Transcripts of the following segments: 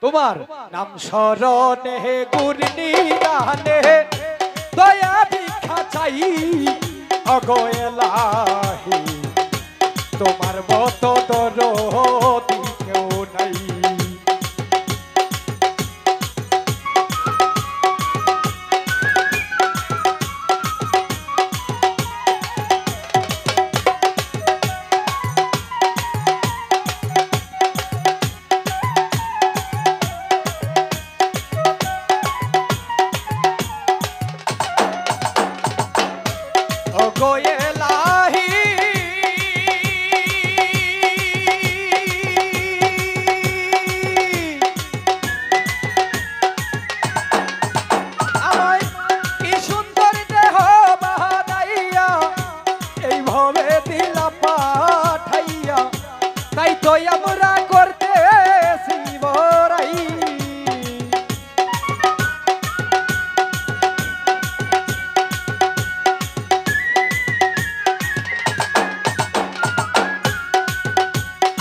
তোমার নাম স্মরণে গুরনিদানে দয়া ভিক্ষা চাই ওগো এলাহি তোমার মতো দরদি কেউ নাই ওগো এলাহি আমায় কি সুন্দর দেহ বানাইয়া এইভাবে দিলা পাঠাইয়া তাই তো আমরা করতেছি বড়াই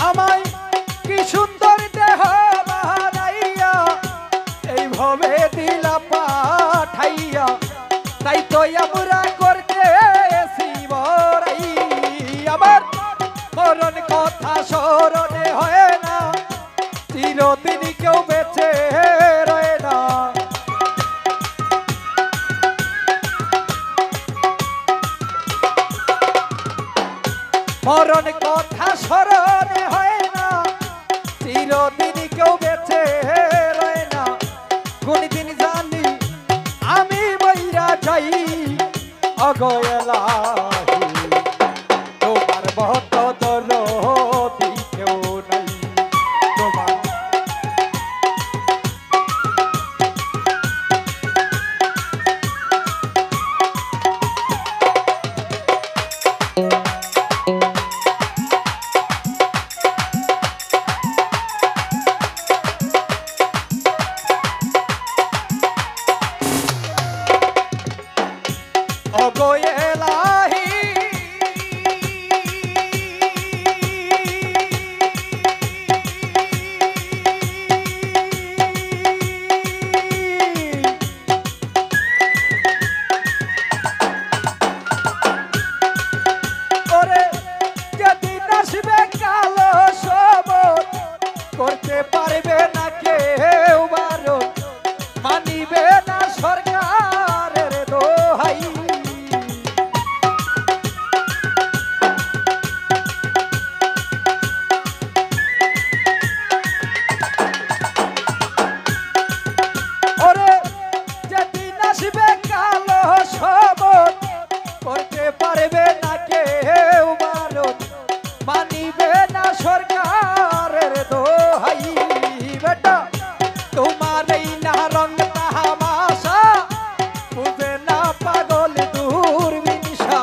আমায় কি সুন্দর দেহ বানাইয়া এইভাবে দিলা পাঠাইয়া তাই তো আমরা করতেছি বড়াই আমার মরণ কথা স্মরণে হয় না চিরদিন কেউ বেঁচে রয় না মরণ কথা স্মরণে হয় না চিরদিন কেউ বেঁচে রয় না কোন দিন জানি আমি বইরা যাই ওগো এলাহি তোমার মত দরদি কেউ নাই তোমার ওগো এলাহি ওরে যেদিন আসবে কালো সবর করতে পারবে না কেউ বারণ মানিবে না সরকারের দোহাই ওরে যেদিন আসবে কালো সবর করতে পারবে না কেউ বারণ মানিবে না সরকারের দোহাই বেটা তোমার এই না রং তামাশা বুঝে না পাগল দূরবিনসা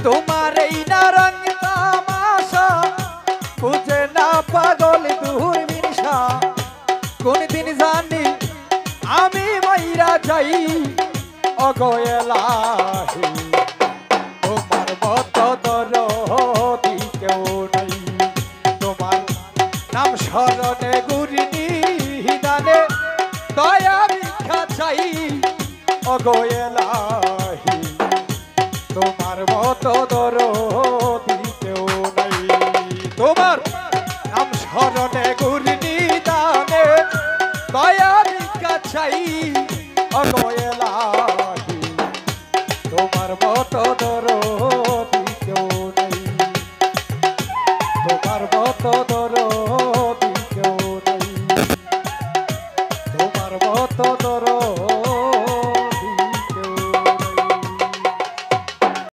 তোমার এই না রং তামাশা বুঝে না পাগল দূরবিনসা কোন দিন জানি আমি মইরা যাই ওগো এলাহি তোমার মত দরদি কেউ নাই তোমার নাম স্মরণে গুরনিদানে দয়া ভিক্ষা চাই ওগো এলাহি তোমার মত দরদি কেউ নাই তোমার নাম স্মরণে গুরনিদানে দয়া ভিক্ষা চাই ওগো এলাহি তোমার মত